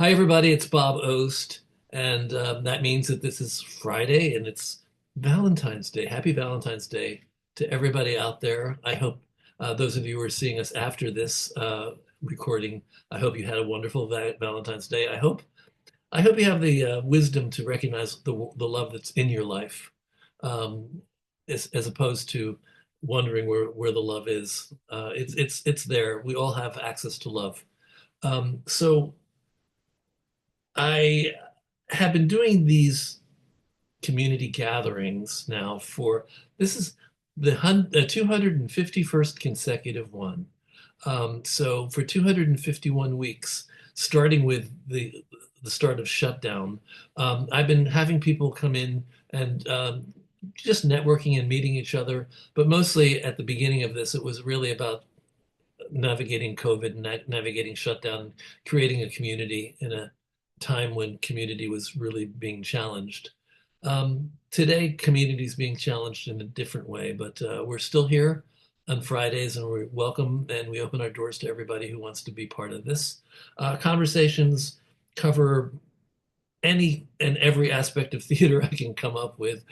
Hi, everybody. It's Bob Ost, and that means that this is Friday and it's Valentine's Day. Happy Valentine's Day to everybody out there. I hope those of you who are seeing us after this recording, I hope you had a wonderful Valentine's Day. I hope you have the wisdom to recognize the love that's in your life, um, as opposed to wondering where the love is. It's there. We all have access to love. So. I have been doing these community gatherings now for this is the 251st consecutive one. So for 251 weeks, starting with the start of shutdown, I've been having people come in and just networking and meeting each other. But mostly at the beginning of this, it was really about navigating COVID, navigating shutdown, creating a community in a time when community was really being challenged. Today, community is being challenged in a different way, but we're still here on Fridays and we're welcome and we open our doors to everybody who wants to be part of this. Conversations cover any and every aspect of theater I can come up with.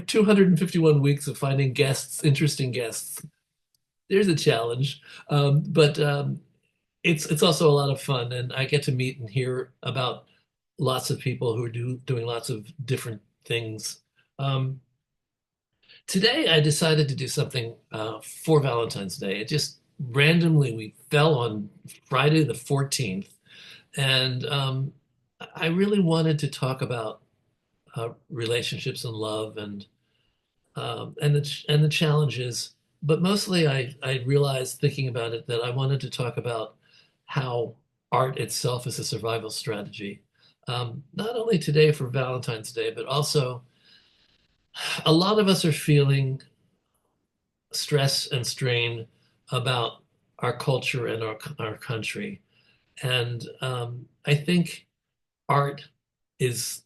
251 weeks of finding guests, interesting guests, there's a challenge, but it's also a lot of fun, and I get to meet and hear about lots of people who are doing lots of different things. Um, Today, I decided to do something for Valentine's Day. It just randomly we fell on Friday the 14th, and I really wanted to talk about relationships and love and the challenges. But mostly, I realized thinking about it that I wanted to talk about how art itself is a survival strategy. Not only today for Valentine's Day, but also a lot of us are feeling stress and strain about our culture and our country. And I think art is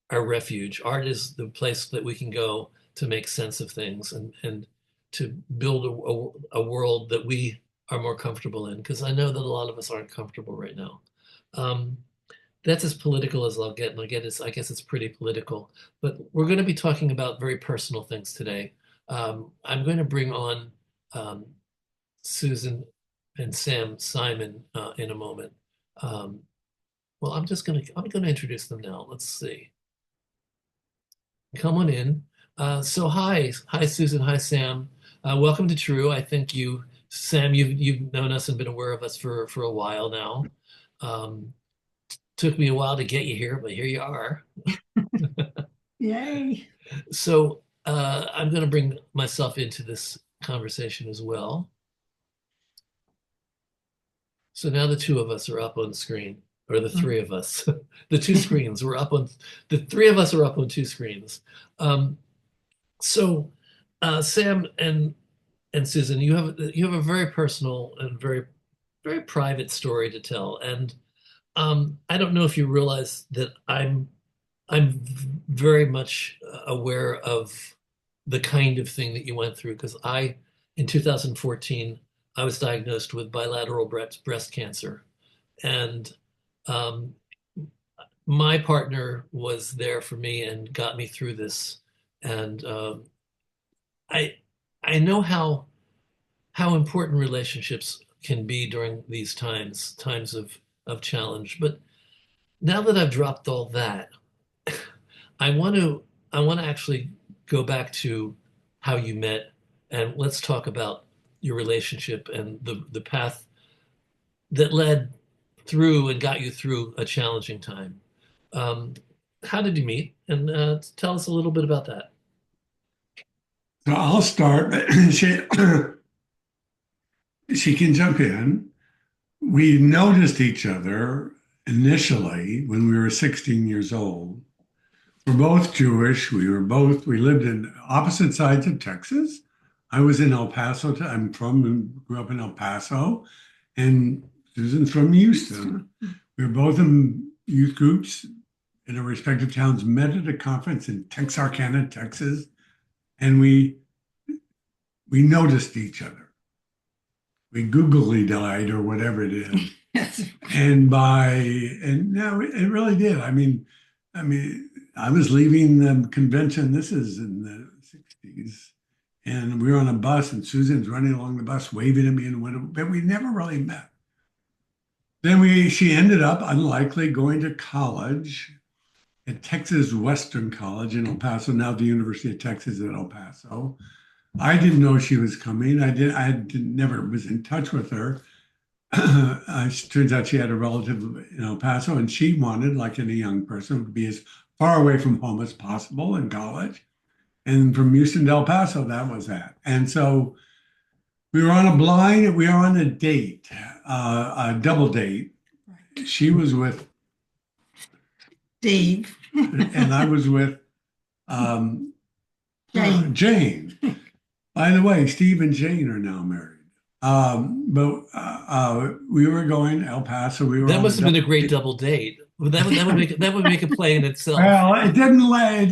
our refuge. Art is the place that we can go to make sense of things and to build a world that we are more comfortable in. Because I know that a lot of us aren't comfortable right now. Um, that's as political as I'll get, and I guess it's pretty political. But we're going to be talking about very personal things today. I'm going to bring on um, Susan and Sam Simon in a moment. Um, well, I'm going to introduce them now. Let's see. Come on in. So hi Susan, hi Sam. Welcome to TRU. I think Sam, you've known us and been aware of us for a while now. Um, Took me a while to get you here, but here you are. Yay. So I'm going to bring myself into this conversation as well. So now the two of us are up on screen, or the three of us, the two screens. The three of us are up on two screens. Um, so Sam and Susan, you have a very personal and very private story to tell, and I don't know if you realize that I'm very much aware of the kind of thing that you went through because in 2014, I was diagnosed with bilateral breast cancer, and um, my partner was there for me and got me through this, and I I know how important relationships can be during these times of challenge. But now that I've dropped all that, I want to I want to actually go back to how you met and let's talk about your relationship and the path that led through and got you through a challenging time. Um, how did you meet? And tell us a little bit about that. So I'll start. She can jump in. We noticed each other initially when we were 16 years old. We're both Jewish. We lived in opposite sides of Texas. I was in El Paso. Grew up in El Paso, and Susan's from Houston. We were both in youth groups in our respective towns, met at a conference in Texarkana, Texas, and we noticed each other. We googly eyed or whatever it is. And no, it really did. I was leaving the convention. This is in the 60s. And we were on a bus, and Susan's running along the bus, waving at me in the window, but we never really met. She ended up, unlikely, going to college at Texas Western College in El Paso, now the University of Texas at El Paso. I didn't know she was coming. Never was in touch with her. It turns out she had a relative in El Paso, and she wanted, like any young person, to be as far away from home as possible in college. And from Houston to El Paso, that was that. And so we were on a date, a double date. She was with Steve. and I was with um, Jane. Jane. By the way, Steve and Jane are now married. But we were going El Paso. We were That on must have been a great date. double date. That would make a play in itself. Well, it didn't let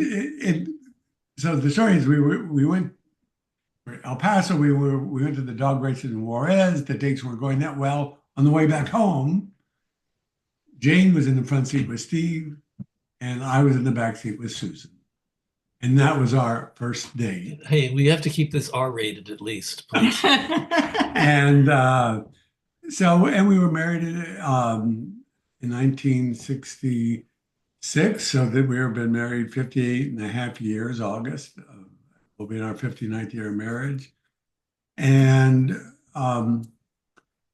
so the story is we went El Paso. We went to the dog races in Juarez. The dates weren't going that well. On the way back home, Jane was in the front seat with Steve, and I was in the back seat with Susan. And that was our first date. Hey, we have to keep this R-rated at least, please. And and we were married in 1966, so that we have been married 58 and a half years, August. We'll be in our 59th year of marriage. And,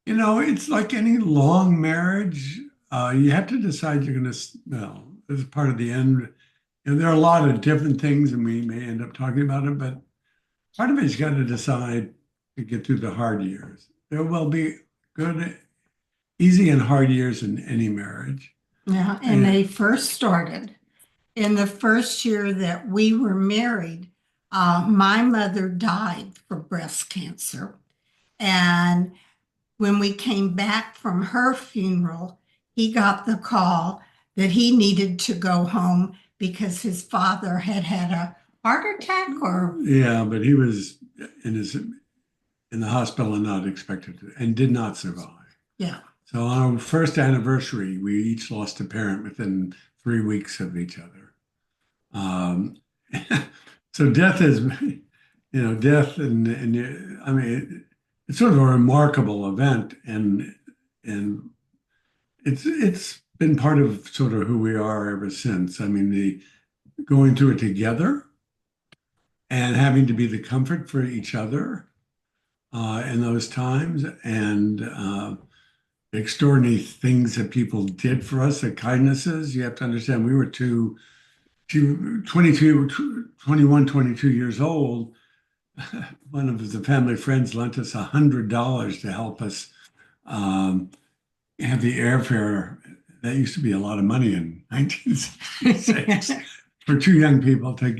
it's like any long marriage. You have to decide you're going to, well, this is part of the end. There are a lot of different things, and we may end up talking about it, but part of it is you got to decide to get through the hard years. There will be good, easy and hard years in any marriage. Yeah, and they first started in the first year that we were married. My mother died for breast cancer. And when we came back from her funeral, he got the call that he needed to go home because his father had had a heart attack or Yeah, but he was in the hospital and not expected to, and did not survive. yeah. So on our first anniversary, we each lost a parent within 3 weeks of each other. So death is, death and I mean, it's sort of a remarkable event, and it's been part of sort of who we are ever since. I mean, the going through it together and having to be the comfort for each other in those times, and the extraordinary things that people did for us, the kindnesses. You have to understand, we were 21, 22 years old. One of the family friends lent us $100 to help us have the airfare. That used to be a lot of money in 1966 for two young people to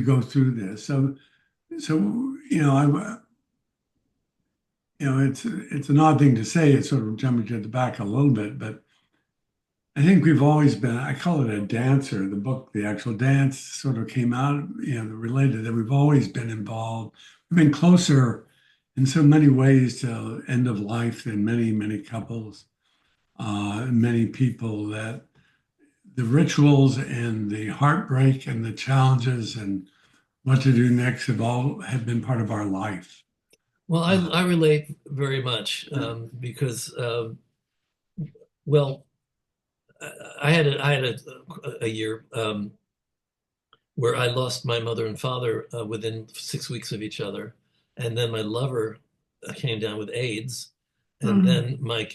go through this. So it's an odd thing to say. It's sort of jumping to the back a little bit, but I think we've always been, I call it a dancer. The book, The Actual Dance, sort of came out, related that we've always been involved. We've been closer in so many ways to end of life than many, many couples, many people, that the rituals and the heartbreak and the challenges and what to do next have been part of our life. Well, I relate very much because, well, I had a year where I lost my mother and father within 6 weeks of each other, and then my lover came down with AIDS, and then my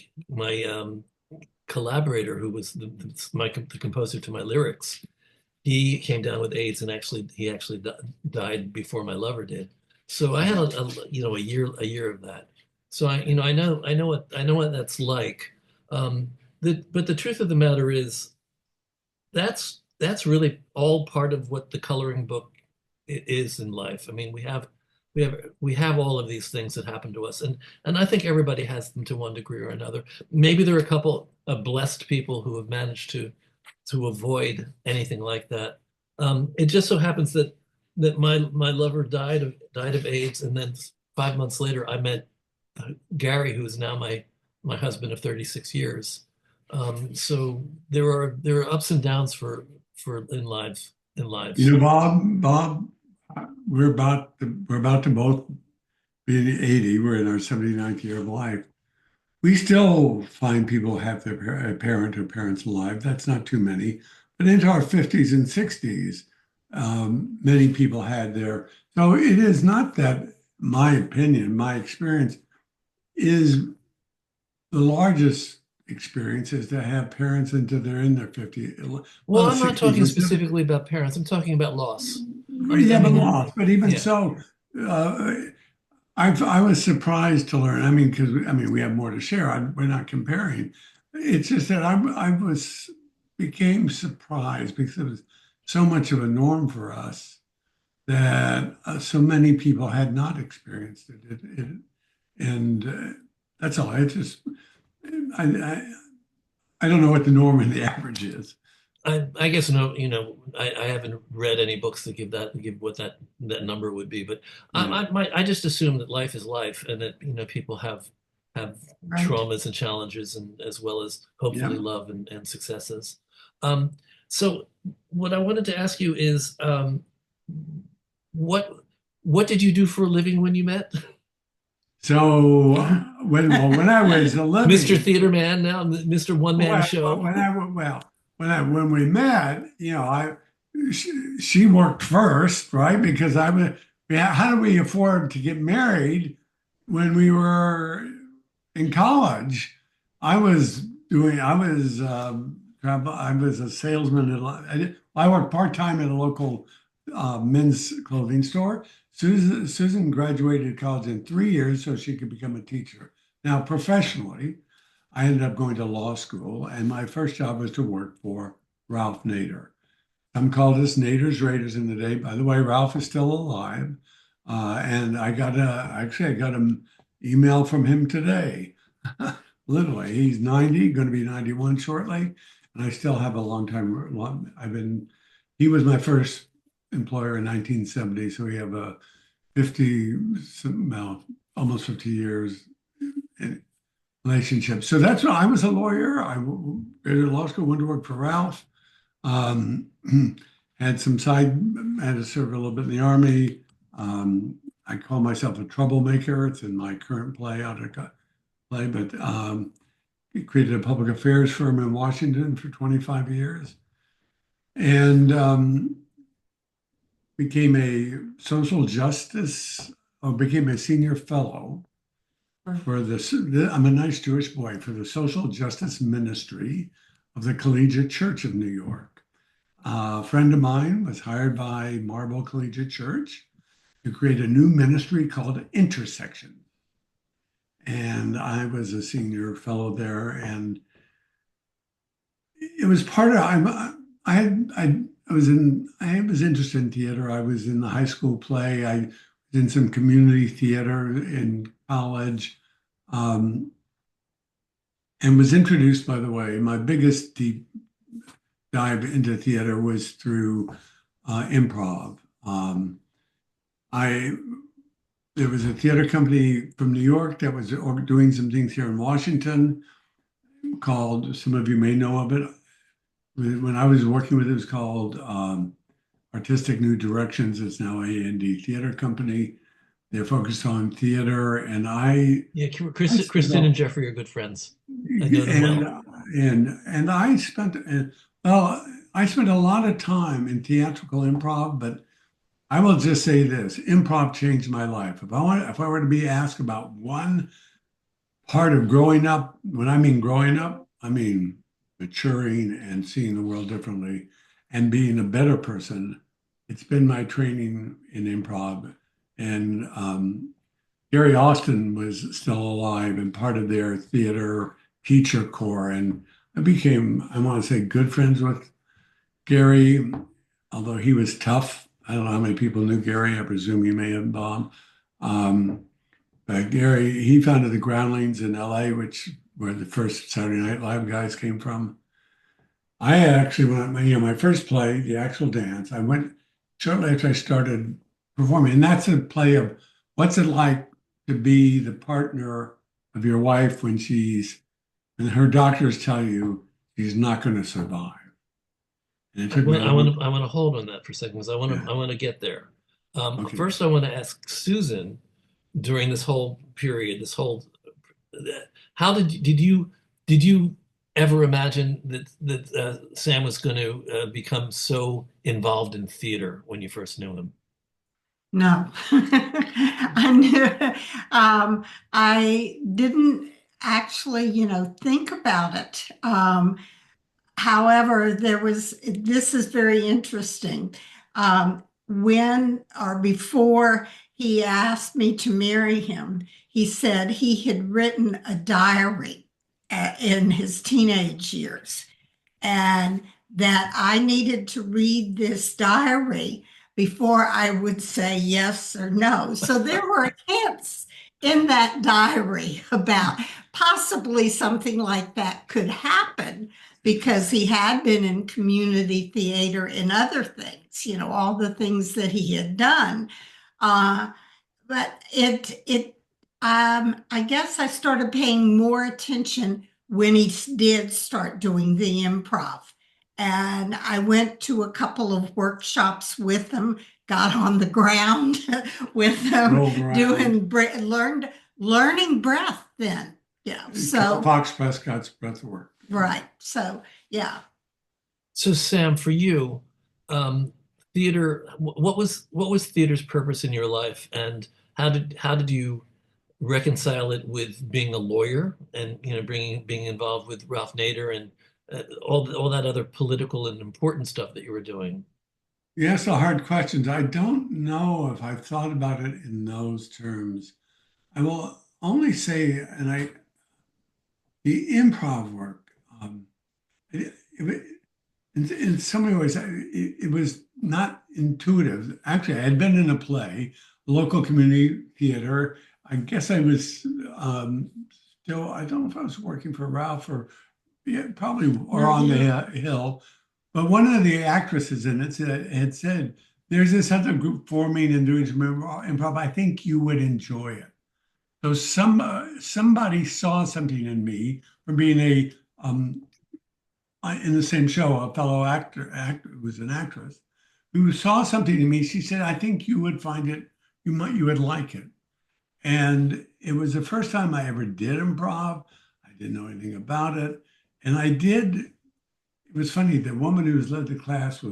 collaborator, who was the composer to my lyrics, he came down with AIDS, and he actually died before my lover did. So I had a year of that. So I know what that's like. But the truth of the matter is that's really all part of what the coloring book is in life. I mean, we have all of these things that happen to us, and I think everybody has them to one degree or another. Maybe there are a couple of blessed people who have managed to avoid anything like that. It just so happens that my lover died of AIDS, and then 5 months later I met Gary, who is now my husband of 36 years. So there are ups and downs for in lives in You lives. know, Bob, we're about to both be 80. We're in our 79th year of life. We still find people have their a parent or parents alive. That's not too many. But into our 50s and 60s, many people had their. So it is not that, my opinion, my experience is the largest experience is to have parents until they're in their 50s, Well, well, I'm not 60s talking or 70s. specifically about parents. I'm talking about loss. I Yeah, but mean, lost. But even yeah. so, uh, I was surprised to learn. I mean, because we have more to share. We're not comparing. It's just that I was became surprised because it was so much of a norm for us that so many people had not experienced it. And that's all. I, I I don't know what the norm and the average is. I guess no, I haven't read any books that give what that number would be, but Yeah. I just assume that life is life, and that people have Right. traumas and challenges, and as well as Yeah. hopefully love and successes. Um, so what I wanted to ask you is, what what did you do for a living when you met? So when I was Mr. living. Theater Man, now Mr. One Man Well, Show. when we met, she worked first, right? Because I was, yeah, how do we afford to get married when we were in college? I was I was a salesman I worked part-time at a local men's clothing store. Susan graduated college in 3 years so she could become a teacher. Now, professionally, I ended up going to law school, and my first job was to work for Ralph Nader. Some called us Nader's Raiders in the day. By the way, Ralph is still alive, and I got an email from him today. Literally, he's 90, going to be 91 shortly, and I still have a long time. He was my first employer in 1970, so we have a 50, well, almost 50 years relationship. So that's what I was a lawyer. I went to law school, went to work for Ralph. Um, had some side, had to serve a little bit in the army. I call myself a troublemaker. It's in my current play, but created a public affairs firm in Washington for 25 years and became a social justice, or became a senior fellow for I'm a nice Jewish boy, for the social justice ministry of the Collegiate Church of New York. A friend of mine was hired by Marble Collegiate Church to create a new ministry called Intersection. And I was a senior fellow there. And it was part of, I was interested in theater. I was in the high school play. I was in some community theater in college. Um, and was introduced, by the way, my biggest deep dive into theater was through improv. I There was a theater company from New York that was doing some things here in Washington called, some of you may know of it. When I was working with it, it was called Artistic New Directions. It's now A&D Theater Company. They're focused on theater, and Yeah, I spent Kristen and Jeffrey are good friends. I know them and well. and I spent a lot of time in theatrical improv, but I will just say this: improv changed my life. If I were to be asked about one part of growing up, when I mean growing up, I mean maturing and seeing the world differently and being a better person. It's been my training in improv, and Gary Austin was still alive and part of their theater teacher corps. And I became, I want to say, good friends with Gary, although he was tough. I don't know how many people knew Gary. I presume you may have, Bob. Um, but Gary, he founded the Groundlings in LA, which where the first Saturday Night Live guys came from. I actually went, my first play, the actual dance, I went shortly after I started performing. And that's a play of what's it like to be the partner of your wife when her doctors tell you she's not going to survive? And it took me a long I want to hold on that for a second because yeah. I want to get there. Okay. First, I want to ask Susan during this whole period, how did you ever imagine that Sam was going to become so involved in theater when you first knew him? No, I knew, I didn't actually, think about it. However, this is very interesting. When or before he asked me to marry him, he said he had written a diary in his teenage years and that I needed to read this diary before I would say yes or no. So there were hints in that diary about possibly something like that could happen because he had been in community theater and other things, all the things that he had done. Uh, but I guess I started paying more attention when he did start doing the improv. And I went to a couple of workshops with him, got on the ground with him, Rolled around. learning breath then. So, Fox Prescott's breath work. right. So, yeah. So Sam, for you, um, theater, what was theater's purpose in your life, and how did you reconcile it with being a lawyer and being involved with Ralph Nader and all that other political and important stuff that you were doing? You ask the hard questions. I don't know if I've thought about it in those terms. I will only say, the improv work, it, in so many ways, it was not intuitive. Actually, I had been in a play, local community theater. I guess I was still, I don't know if I was working for Ralph or yeah, probably or on the hill. But one of the actresses in it had said, there's this other group forming and doing some improv. I think you would enjoy it. So somebody saw something in me from being in the same show, a fellow actor who was an actress, who saw something in me. She said, "I think you would find it. You would like it." And it was the first time I ever did improv. I didn't know anything about it, and I did. It was funny. The woman who was led the class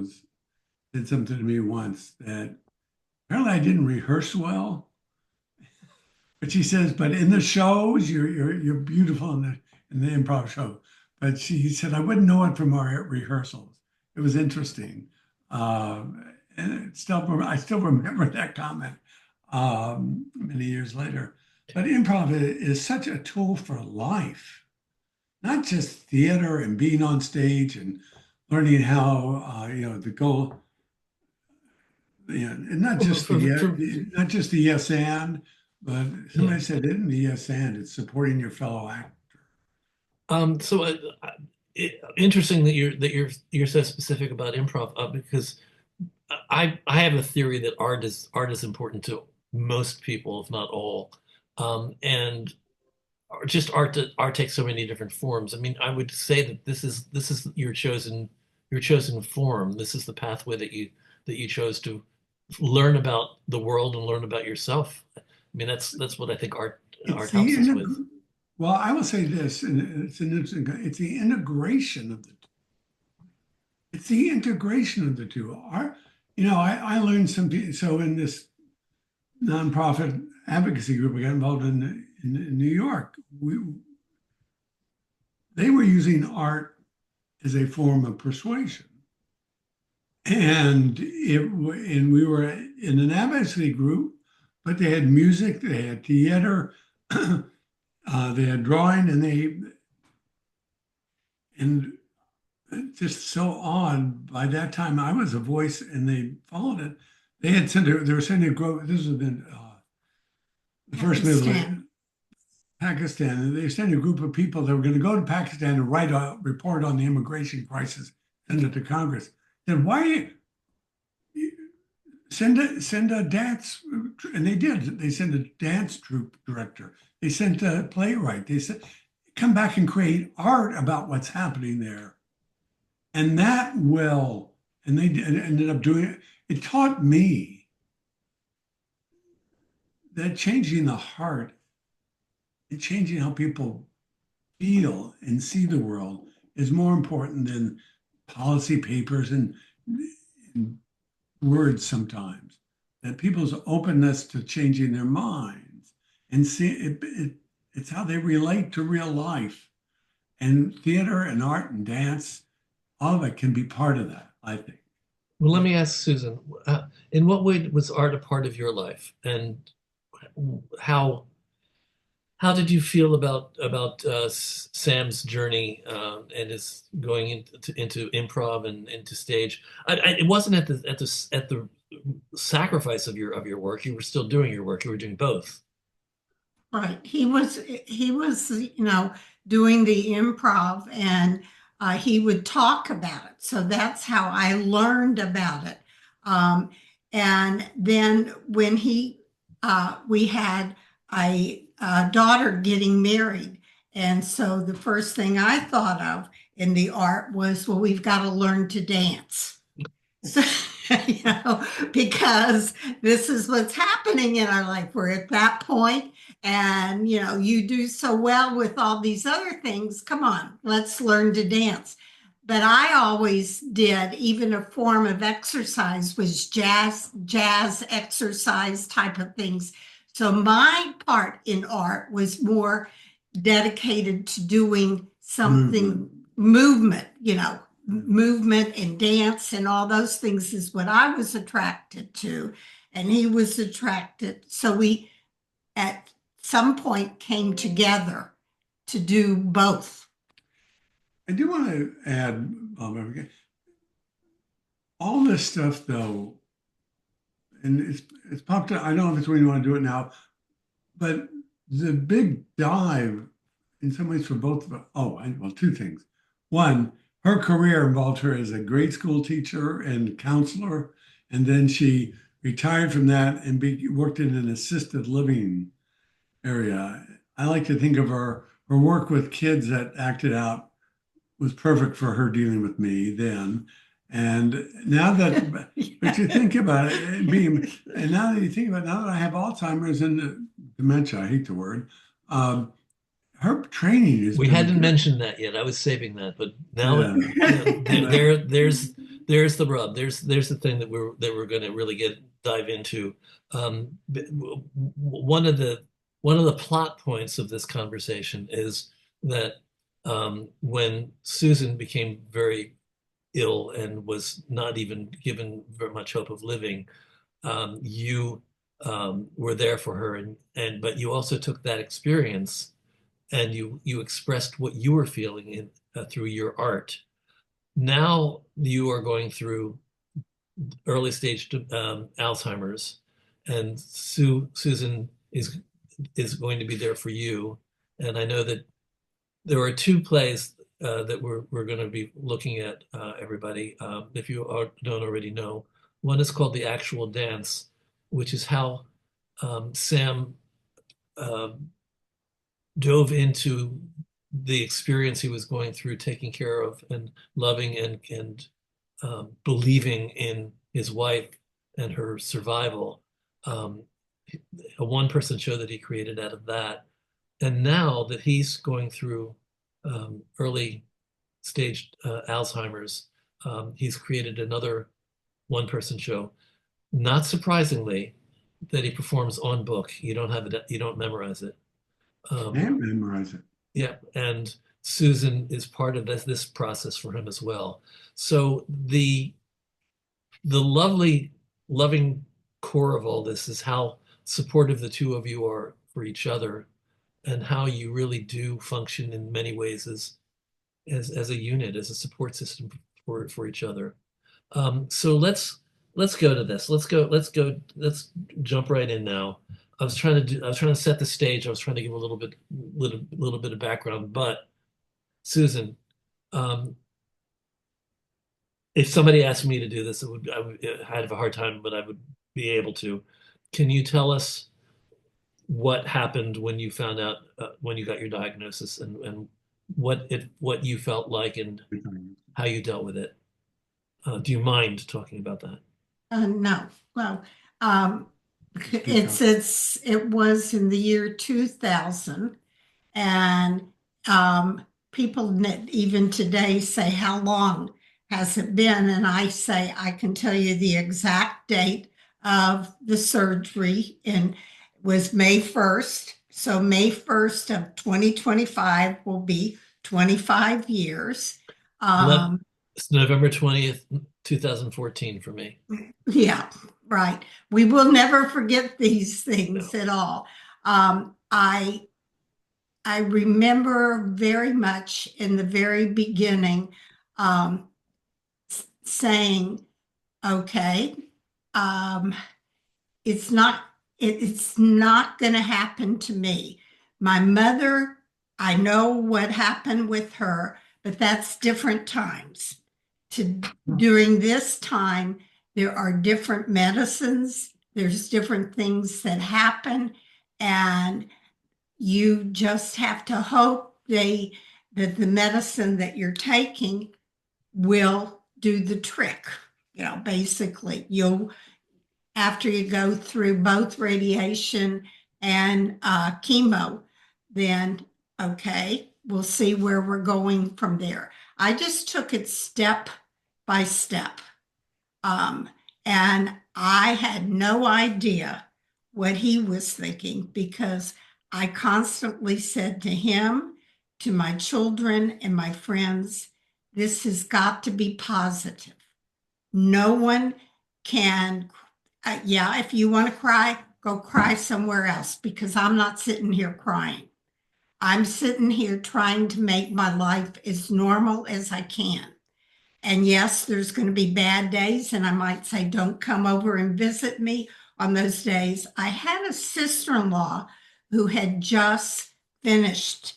did something to me once that apparently I didn't rehearse well. But she says, but in the shows, you're beautiful in the improv show. But she said, I wouldn't know it from our rehearsals. It was interesting. I still remember that comment many years later. But improv is such a tool for life, not just theater and being on stage and learning how, the goal, and not just the yes and, but Yeah. somebody said it in the yes and it's supporting your fellow actor. So interesting that you're so specific about improv because I have a theory that art is important to most people, if not all, and just art takes so many different forms. I mean, I would say that this is your chosen form. This is the pathway that you chose to learn about the world and learn about yourself. I mean, that's what I think art It's the helps us with. well, I will say this, and it's the integration of the two. I learned something. So in this nonprofit advocacy group I got involved in New York, they were using art as a form of persuasion. And we were in an advocacy group, but they had music, they had theater, they had drawing, and just so odd. By that time, I was a voice, and they followed it. They were sending a group. This was been the first middle Pakistan, and they sent a group of people that were going to go to Pakistan and write a report on the immigration crisis, send it to Congress. Then why send a dance? And they did. They sent a dance troupe director They sent a playwright. They said, come back and create art about what's happening there. And that will, and they ended up doing it. It taught me that changing the heart and changing how people feel and see the world is more important than policy papers and words sometimes. That people's openness to changing their minds and see it's how they relate to real life. And theater and art and dance, all of it can be part of that, I think. Well, let me ask Susan, in what way was art a part of your life, and how how did you feel about Sam's journey and his going into improv and into stage? It wasn't at the sacrifice of your work. You were still doing your work. You were doing both. Right. He was, doing the improv and he would talk about it. So that's how I learned about it. Um, and then when we had a daughter getting married. And so the first thing I thought of in the art was, well, we've got to learn to dance. So, because this is what's happening in our life. We're at that point, and you do so well with all these other things. Come on, let's learn to dance. But I always did, even a form of exercise was jazz exercise type of things. So my part in art was more dedicated to doing something movement, movement and dance and all those things is what I was attracted to. And he was attracted. So we at some point came together to do both. I do want to add, all this stuff though, and it's popped up. I don't know if it's when you want to do it now, but the big dive in some ways for both of us. Well, two things. One, her career involved her as a grade school teacher and counselor, and then she retired from that and worked in an assisted living area. I like to think of her work with kids that acted out was perfect for her dealing with me then. And now that, but you think about it, and now that you think about it, now that I have Alzheimer's and dementia, I hate the word, her training has We been hadn't good. mentioned that yet. I was saving that, but now Yeah. there's the rub. There's the thing that we're going to really dive into. One of the plot points of this conversation is that when Susan became very ill and was not even given very much hope of living, you were there for her, and but you also took that experience and you expressed what you were feeling through your art. Now you are going through early stage Alzheimer's, and Susan is going to be there for you. And I know that there are two plays that we're going to be looking at, everybody. If you don't already know, one is called The Actual Dance, which is how Sam um, dove into the experience he was going through, taking care of and loving and believing in his wife and her survival. Um, a one-person show that he created out of that, and now that he's going through early stage Alzheimer's, he's created another one-person show. Not surprisingly, that he performs on book. You don't have it. You don't memorize it. Um, And memorize it. Yeah, and Susan is part of this process for him as well. So the lovely, loving core of all this is how supportive the two of you are for each other, and how you really do function in many ways as a unit, as a support system for each other. So let's go to this. Let's jump right in now. I was trying to set the stage. I was trying to give a little bit of background. But Susan, um, if somebody asked me to do this, I'd have a hard time, but I would be able to. Can you tell us what happened when you found out when you got your diagnosis, and what you felt like and how you dealt with it. Do you mind talking about that? No, well, um, it was in the year 2000, and people even today say, "How long has it been?" And I say, "I can tell you the exact date of the surgery, and it was May 1st. So May 1st of 2025 will be 25 years." Well, Um, that's November 20th, 2014 for me. Yeah, right. We will never forget these things No. at all. I remember very much in the very beginning um, saying, "Okay, um, it's not it's not going to happen to me." My mother, I know what happened with her, but that's different times. To During this time, there are different medicines, there's different things that happen, and you just have to hope that the medicine that you're taking will do the trick. Basically, you'll after you go through both radiation and chemo, then okay, we'll see where we're going from there. I just took it step by step. Um, and I had no idea what he was thinking because I constantly said to him, to my children, and my friends, this has got to be positive. No one can, yeah, if you want to cry, go cry somewhere else because I'm not sitting here crying. I'm sitting here trying to make my life as normal as I can. And yes, there's going to be bad days, and I might say, don't come over and visit me on those days. I had a sister-in-law who had just finished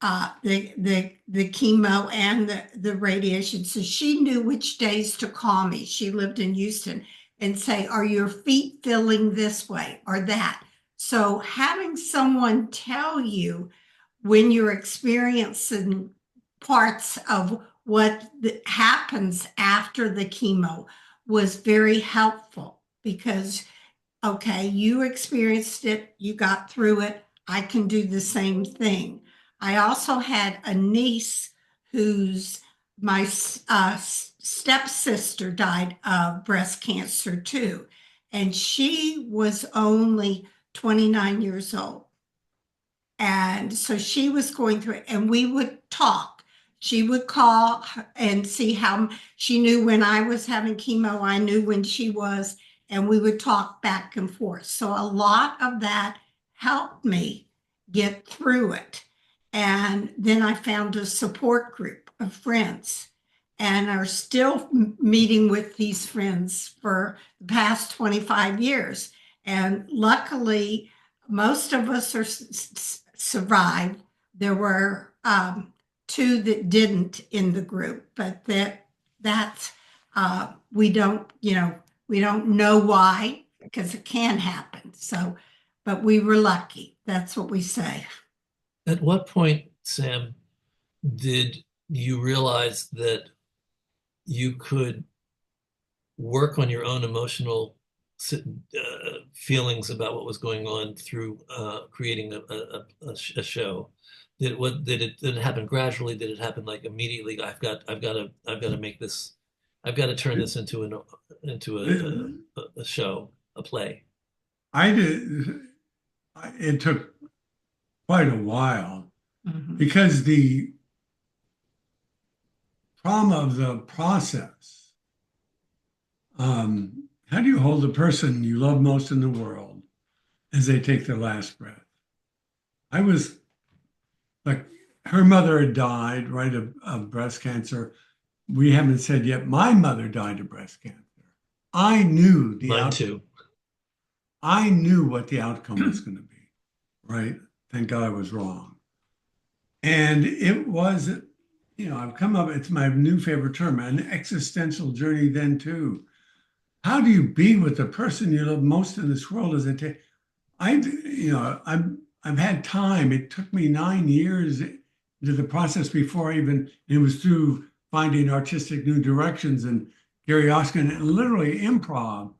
the chemo and the radiation. So she knew which days to call me. She lived in Houston and say, "Are your feet feeling this way or that?" So having someone tell you when you're experiencing parts of what happens after the chemo was very helpful because, okay, you experienced it, you got through it, I can do the same thing. I also had a niece whose my stepsister died of breast cancer too, and she was only 29 years old. And so she was going through it, and we would talk. She would call and see how she knew when I was having chemo, I knew when she was, and we would talk back and forth. So a lot of that helped me get through it. And then I found a support group of friends and are still meeting with these friends for the past 25 years. And luckily, most of us are survived. There were two that didn't in the group, but that's we don't we don't know why because it can happen. So, but we were lucky. That's what we say. At what point, Sam, did you realize that you could work on your own emotional feelings about what was going on through creating a show? Did it happen gradually? Did it happen like immediately? I've got to make this. I've got to turn this into a show, a play. I did. It took quite a while Mhm. because the trauma of the process. How do you hold the person you love most in the world as they take their last breath? I was like, her mother had died, right, of breast cancer. We haven't said yet, my mother died of breast cancer. I knew the Mine outcome. too. I knew what the outcome was going to be, right? Thank God I was wrong. And it was, I've come up, it's my new favorite term, an existential journey then too. How do you be with the person you love most in this world as it takes? I've had time. It took me 9 years into the process before I even, it was through finding artistic new directions and Gary Oskin, and literally improv.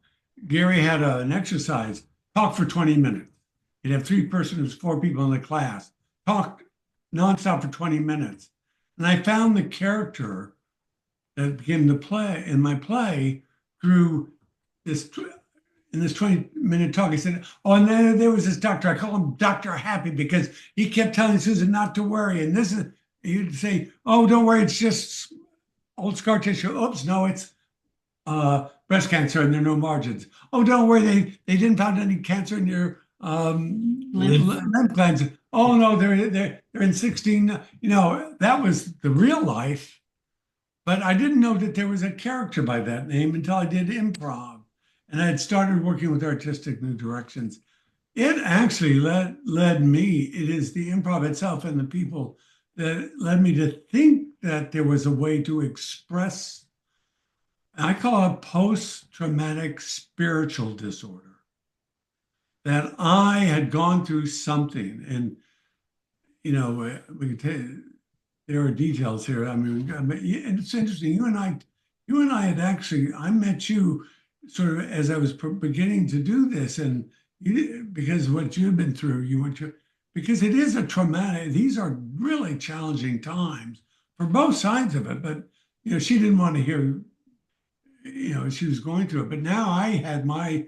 Gary had an exercise, talk for 20 minutes. He'd have three persons, four people in the class, talk nonstop for 20 minutes. And I found the character that became the play in my play through this in this 20-minute talk. He said, oh, and then there was this doctor, I call him Dr. Happy because he kept telling Susan not to worry. And this is, he'd say, oh, don't worry, it's just old scar tissue. Oops, no, it's breast cancer and there are no margins. Oh, don't worry, they didn't find any cancer in your lymph glands. Oh no, they're in 16. That was the real life, but I didn't know that there was a character by that name until I did improv, and I had started working with artistic new directions. It actually led me. It is the improv itself and the people that led me to think that there was a way to express. I call it post-traumatic spiritual disorder. That I had gone through something, and we can tell you, there are details here. I mean, and it's interesting. You and I had actually. I met you sort of as I was beginning to do this, and because what you've been through, you went through, because it is a traumatic. These are really challenging times for both sides of it. But she didn't want to hear. She was going through it, but now I had my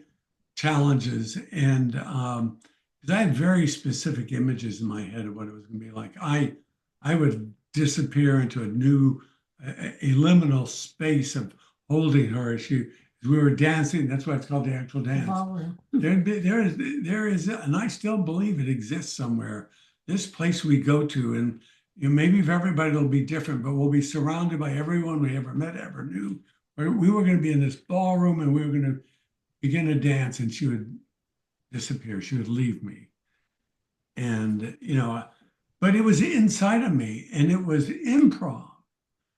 challenges, and because I had very specific images in my head of what it was going to be like. I would disappear into a liminal space of holding her as we were dancing. That's why it's called the actual dance. There is, and I still believe it exists somewhere. This place we go to, and maybe for everybody it'll be different, but we'll be surrounded by everyone we ever met, ever knew. We were going to be in this ballroom, and we were going to begin to dance, and she would disappear. She would leave me. And, but it was inside of me, and it was improv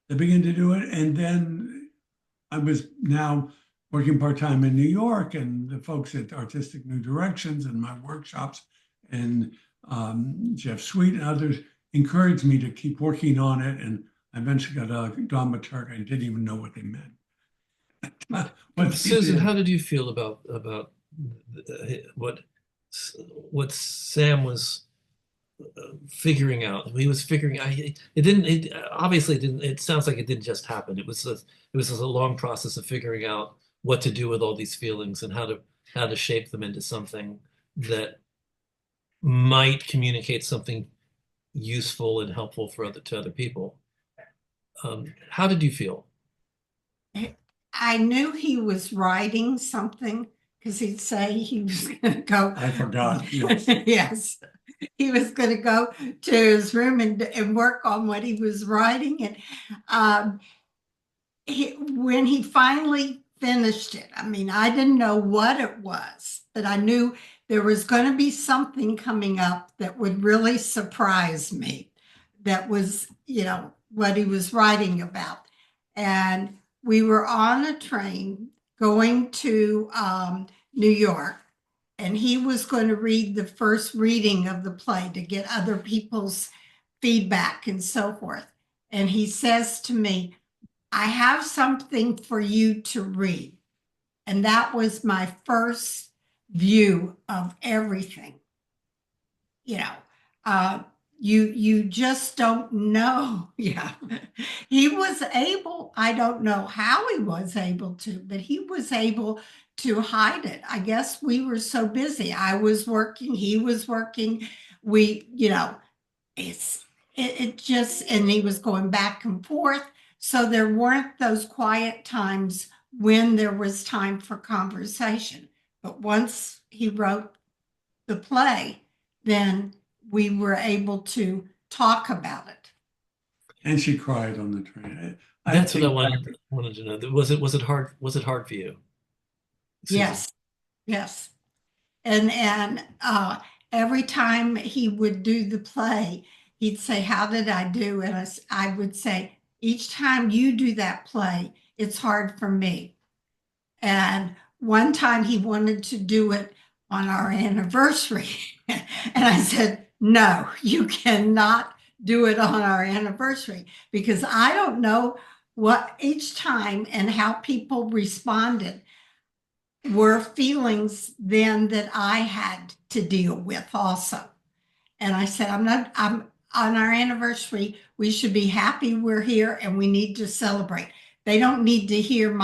that began to do it. And then I was now working part-time in New York, and the folks at Artistic New Directions and my workshops, and Jeff Sweet and others encouraged me to keep working on it. And I eventually got a dramaturg. I didn't even know what they meant. Susan, how did you feel about what Sam was figuring out? He was figuring out. It didn't. It obviously didn't. It sounds like it didn't just happen. It was a long process of figuring out what to do with all these feelings and how to shape them into something that might communicate something useful and helpful to other people. How did you feel? I knew he was writing something because he'd say he was going to go. I forgot. Yes. Yes. He was going to go to his room and work on what he was writing. And when he finally finished it, I mean, I didn't know what it was, but I knew there was going to be something coming up that would really surprise me. That was, what he was writing about. And we were on a train going to New York, and he was going to read the first reading of the play to get other people's feedback and so forth. And he says to me, I have something for you to read. And that was my first view of everything. You just don't know. Yeah. He was able, I don't know how he was able to, but he was able to hide it. I guess we were so busy. I was working, he was working. It just, and he was going back and forth. So there weren't those quiet times when there was time for conversation. But once he wrote the play, then we were able to talk about it. And she cried on the train. That's what I wanted to know. Was it hard? Was it hard for you, Susan? Yes. And every time he would do the play, he'd say, how did I do? And I would say, each time you do that play, it's hard for me. And one time he wanted to do it on our anniversary. And I said, no, you cannot do it on our anniversary because I don't know what each time and how people responded were feelings then that I had to deal with also. And I said, I'm on our anniversary. We should be happy we're here and we need to celebrate. They don't need to hear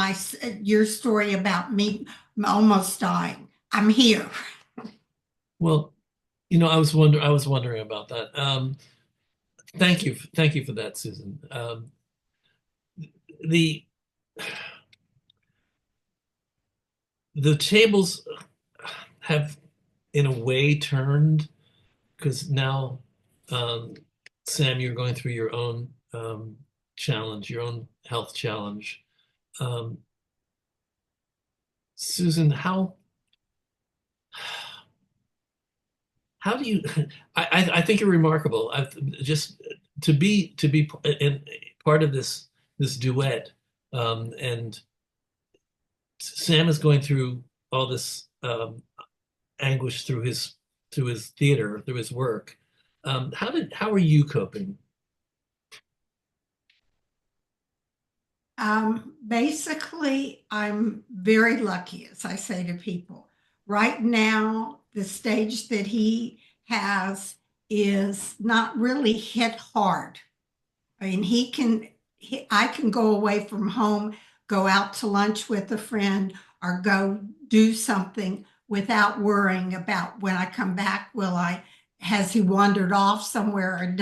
your story about me almost dying. I'm here. Well, I was wondering about that. Thank you for that, Susan. The the tables have, in a way, turned because now, um, Sam, you're going through your own challenge, your own health challenge. Um, Susan, how do you? I think you're remarkable. Just to be in part of this duet, and Sam is going through all this anguish through his theater, through his work. How are you coping? Basically, I'm very lucky, as I say to people. Right now, the stage that he has is not really hit hard. I mean, I can go away from home, go out to lunch with a friend, or go do something without worrying about when I come back, has he wandered off somewhere or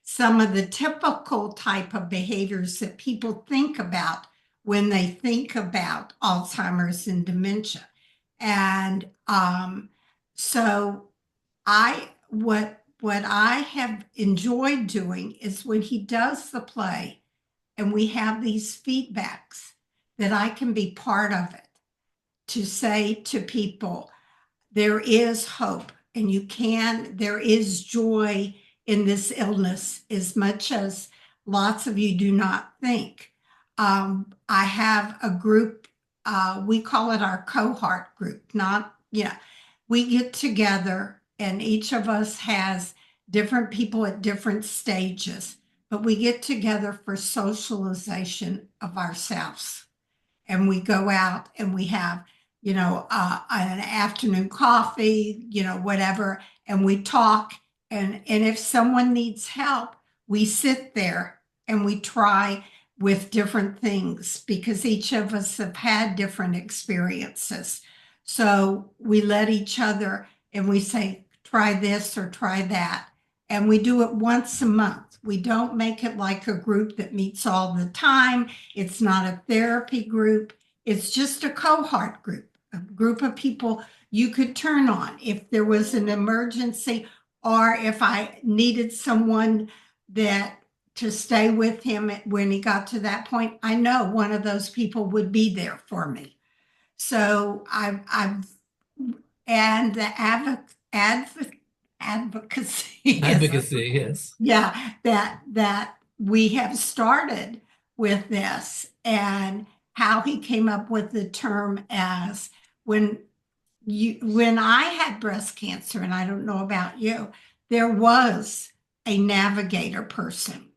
some of the typical type of behaviors that people think about when they think about Alzheimer's and dementia. And so what I have enjoyed doing is when he does the play and we have these feedbacks that I can be part of it to say to people, there is hope and there is joy in this illness as much as lots of you do not think. I have a group, we call it our cohort group, not, yeah, we get together and each of us has different people at different stages, but we get together for socialization of ourselves and we go out and we have, an afternoon coffee, whatever, and we talk. And if someone needs help, we sit there and we try with different things because each of us have had different experiences. So we let each other and we say, try this or try that. And we do it once a month. We don't make it like a group that meets all the time. It's not a therapy group. It's just a cohort group, a group of people you could turn on if there was an emergency or if I needed someone that to stay with him when he got to that point. I know one of those people would be there for me. So I've and the advocacy Advocacy, yes. yeah, that we have started with this and how he came up with the term as when I had breast cancer, and I don't know about you, there was a navigator person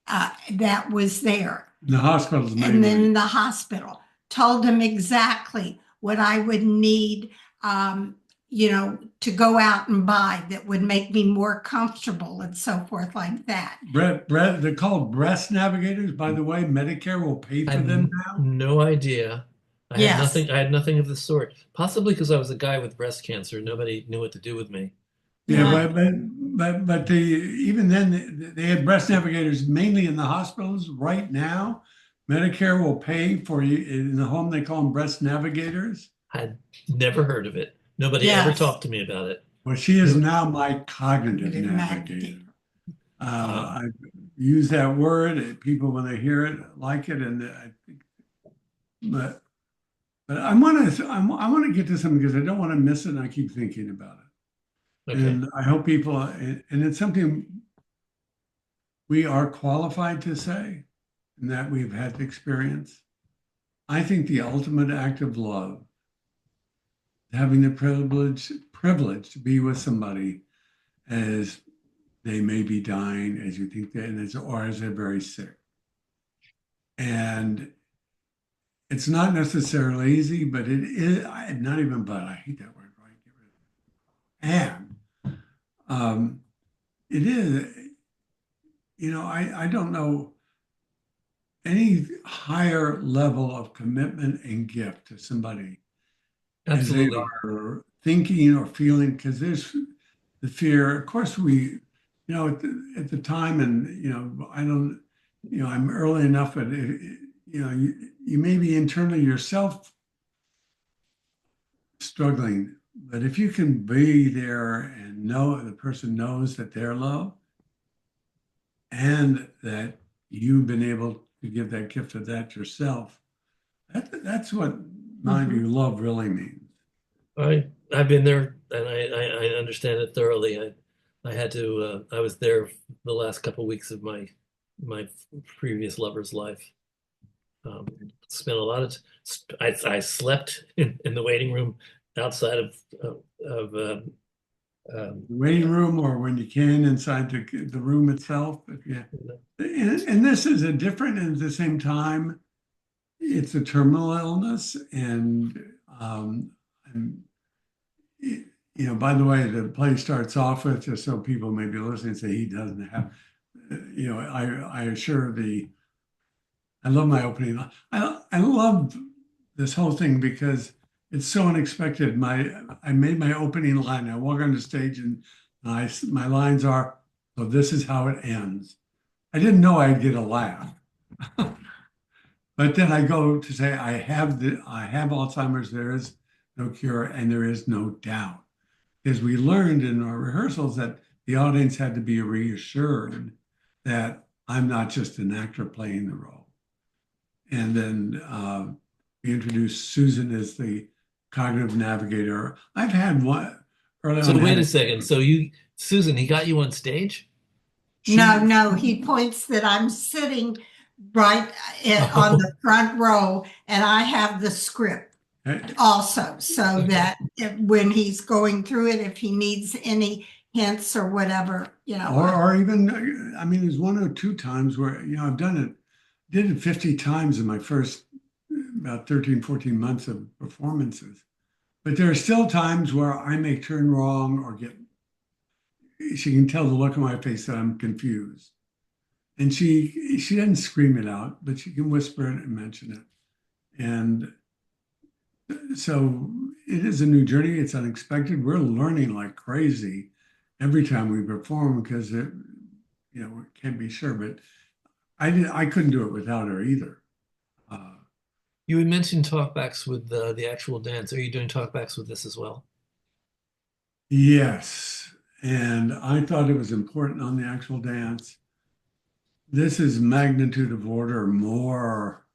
that was there. The hospitals And mainly. then in the hospital, told him exactly what I would need, to go out and buy that would make me more comfortable and so forth like that. They're called breast navigators, by the way. Medicare will pay I for had them now. no idea. Yes. I had nothing of the sort. Possibly because I was a guy with breast cancer. Nobody knew what to do with me. Yeah, Yeah. but even then they had breast navigators mainly in the hospitals. Right now, Medicare will pay for you in the home. They call them breast navigators. I had never heard of it. Nobody ever Yes. talked to me about it. Well, she is now my cognitive Cognitive navigator. navigator. I use that word. People, when they hear it, like it, but I want to get to something because I don't want to miss it, and I keep thinking about it. Okay. And I hope people, and it's something we are qualified to say, and that we've had experience. I think the ultimate act of love having the privilege to be with somebody as they may be dying, as you think that, and or as they're very sick. And it's not necessarily easy, but it is not even but. I hate that word. Right? Get rid of it. And it is, I don't know any higher level of commitment and gift to somebody as they Absolutely. are thinking or feeling, because there's the fear. Of course, at the time, and I don't, I'm early enough, but you may be internally yourself struggling, but if you can be there and know the person knows that they're loved and that you've been able to give that gift of that yourself, that's what my Mhm. view love really means. I've been there and I understand it thoroughly. I had to I was there the last couple of weeks of my previous lover's life. Spent a lot of I slept in the waiting room outside of The waiting room, or when you can inside the room itself. If you, and this is a different, and at the same time, it's a terminal illness. And by the way, the play starts off with, just so people may be listening, say he doesn't have, I assure I love my opening. I love this whole thing because it's so unexpected. I made my opening line. I walk on the stage and my lines are, "So this is how it ends." I didn't know I'd get a laugh, but then I go to say, I have Alzheimer's. There is no cure, and there is no doubt, because we learned in our rehearsals that the audience had to be reassured that I'm not just an actor playing the role. And then we introduced Susan as the cognitive navigator. I've had one early so on, wait had a a, second. So Susan, he got you on stage? No, she, no, he points that I'm sitting right on Oh, the front row and I have the script also, so okay. that when he's going through it, if he needs any hints or whatever, or even, I mean, there's one or two times where, I've did it 50 times in my first about 13, 14 months of performances. But there are still times where I may turn wrong or she can tell the look on my face that I'm confused. And she doesn't scream it out, but she can whisper it and mention it. And so it is a new journey. It's unexpected. We're learning like crazy every time we perform because we can't be sure. But I couldn't do it without her either. Uh, You had mentioned talkbacks with the actual dance. Are you doing talkbacks with this as well? yes. And I thought it was important on the actual dance. This is magnitude of order more.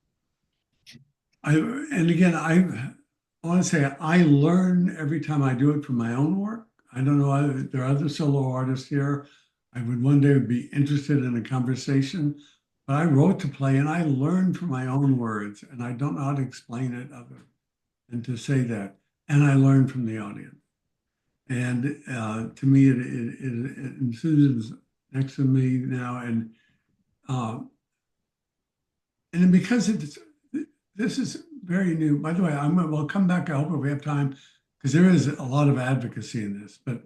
And again, I want to say I learn every time I do it from my own work. I don't know, there are other solo artists here. I would one day be interested in a conversation, but I wrote the play and I learned from my own words, and I don't know how to explain it other than to say that. And I learned from the audience. And to me, and Susan's next to me now, uh, and then because this is very new. By the way, we'll come back. I hope if we have time, because there is a lot of advocacy in this. But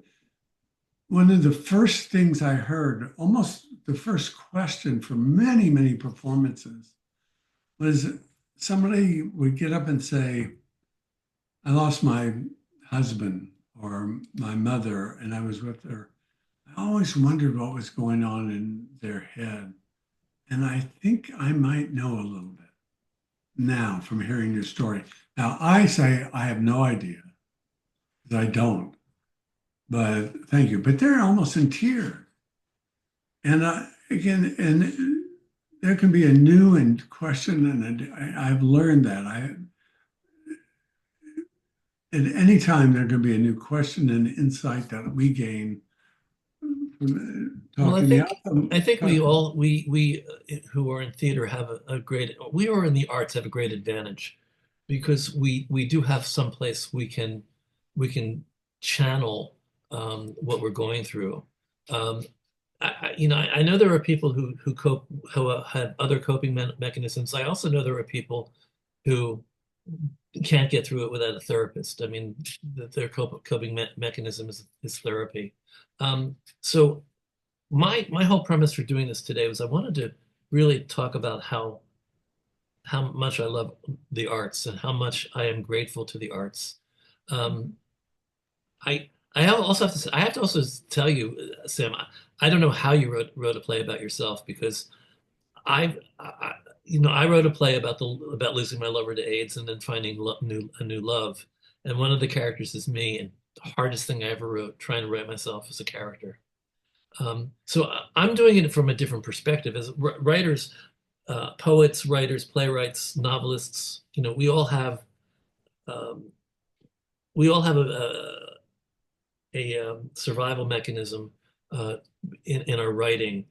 one of the first things I heard, almost the first question for many, many performances, was somebody would get up and say, "I lost my husband or my mother, and I was with her." I always wondered what was going on in their head. And I think I might know a little bit now from hearing your story. Now, I say I have no idea, because I don't, but thank you. But they're almost in tears. And again, and there can be a new and question, and I've learned that at any time there can be a new question and insight that we gain from Well, talking. The I think we outcome. all we who are in theater have a great we who are in the arts have a great advantage because we do have some place we can channel what we're going through. Um, I know there are people who cope who have other coping mechanisms. I also know there are people who can't get through it without a therapist. I mean, their coping mechanism is therapy. So my whole premise for doing this today was I wanted to really talk about how much I love the arts and how much I am grateful to the arts. Um, also have to say, I have to also tell you, Sam, I don't know how you wrote a play about yourself because I wrote a play about losing my lover to AIDS and then finding a new love, and one of the characters is me, and the hardest thing I ever wrote, trying to write myself as a character. So I'm doing it from a different perspective as writers, poets, writers, playwrights, novelists. Um, we all have a survival mechanism uh, in our writing.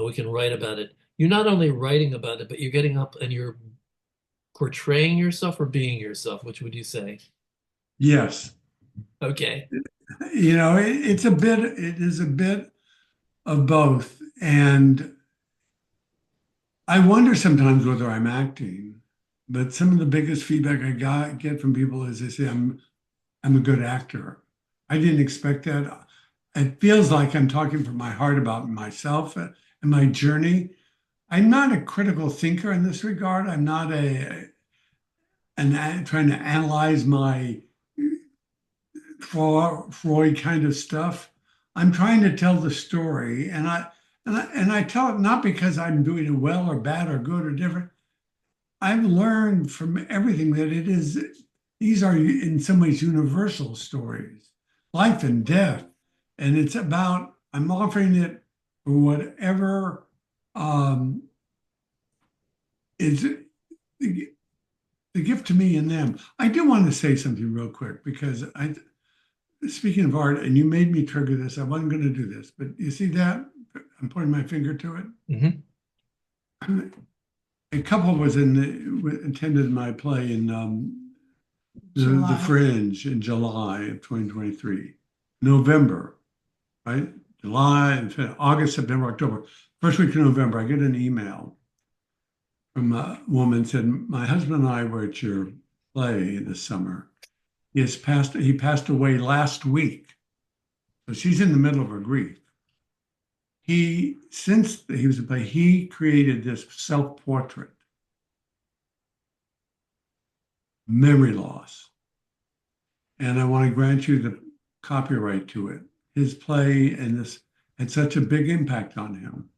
We can write about it. You're not only writing about it, but you're getting up and you're portraying yourself or being yourself. Which would you say? Yes. Okay. It is a bit of both. And I wonder sometimes whether I'm acting, but some of the biggest feedback get from people is they say I'm a good actor. I didn't expect that. It feels like I'm talking from my heart about myself and my journey. I'm not a critical thinker in this regard. I'm not trying to analyze my Freud kind of stuff. I'm trying to tell the story, and I tell it not because I'm doing it well or bad or good or different. I've learned from everything that these are in some ways universal stories, life and death, and it's about I'm offering it for whatever is the gift to me and them. I do want to say something real quick because speaking of art, and you made me trigger this. I wasn't going to do this, but you see that? I'm pointing my finger to it. A couple was attended my play in the Fringe in July of 2023, November, right? July, August, September, October. First week of November, I get an email from a woman said, "My husband and I were at your play this summer. He passed away last week." So she's in the middle of her grief. Since he was a play, he created this self-portrait, memory loss. And I want to grant you the copyright to it. His play and this had such a big impact on him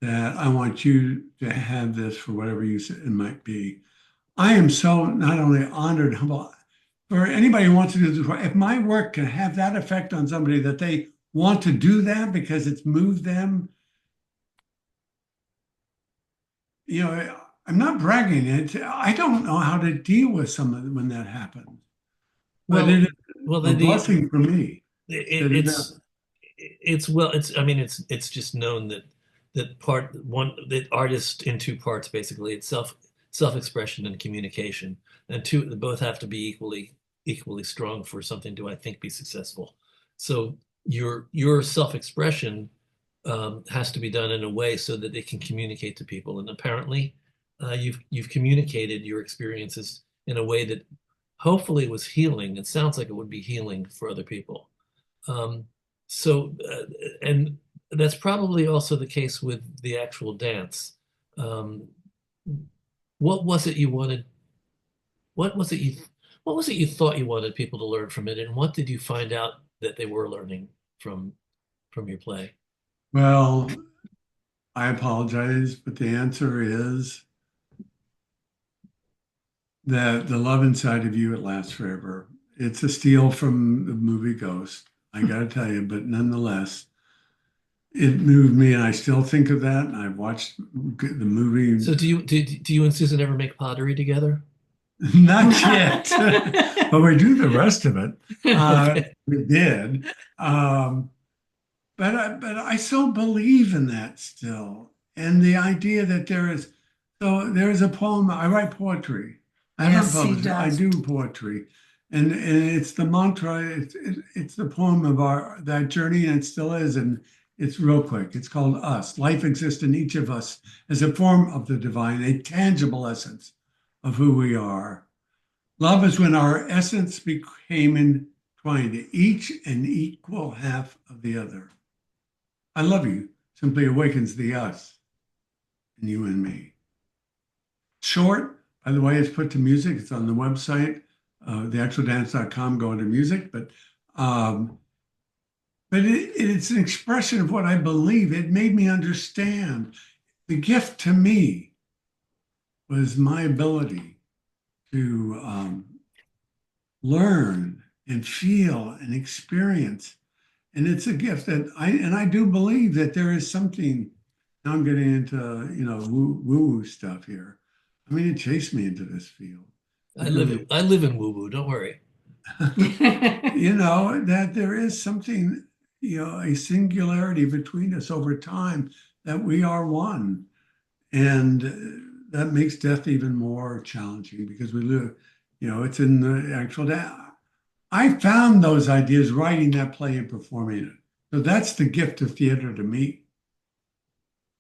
that I want you to have this for whatever use it might be. I am so not only honored, humble, for anybody who wants to do this work. If my work can have that effect on somebody that they want to do that because it's moved them, I'm not bragging. I don't know how to deal with some of it when that happens, but it Well, is well, a blessing for me. it, it's I mean it's just known that art is in two parts basically. It's self-expression and communication, and both have to be equally strong for something to, I think, be successful. So your self-expression has to be done in a way so that it can communicate to people. And apparently, you've communicated your experiences in a way that hopefully was healing. It sounds like it would be healing for other people. Um, and that's probably also the case with the actual dance. Um, what was it you wanted? What was it you what was it you thought you wanted people to learn from it, and what did you find out that they were learning from from your play? Well, I apologize, but the answer is that the love inside of you, it lasts forever. It's a steal from the movie Ghost. I got to tell you, but nonetheless, it moved me, and I still think of that. And I've watched the movie, So do you and Susan ever make pottery together? not yet, but we do the rest of it. Okay. We did, but I so believe in that still, and the idea that there is a poem. I write poetry. I haven't Yes, he published it. I does. do poetry, And it's the mantra, it's the poem of that journey, and it still is. And it's real quick. It's called Us. Life exists in each of us as a form of the divine, a tangible essence of who we are. Love is when our essence became entwined, each an equal half of the other. I love you simply awakens the us in you and me. Short, by the way, it's put to music. It's on the website, theactualdance.com, go into music. But it's an expression of what I believe. It made me understand. The gift to me was my ability to learn and feel and experience. And it's a gift that I do believe that there is something. Now I'm getting into, woo-woo stuff here. I mean, it chased me into this field. I live in woo woo. Don't worry. That there is something, a singularity between us over time, that we are one. And that makes death even more challenging because we live, it's in the actual death. I found those ideas writing that play and performing it. So that's the gift of theater to me.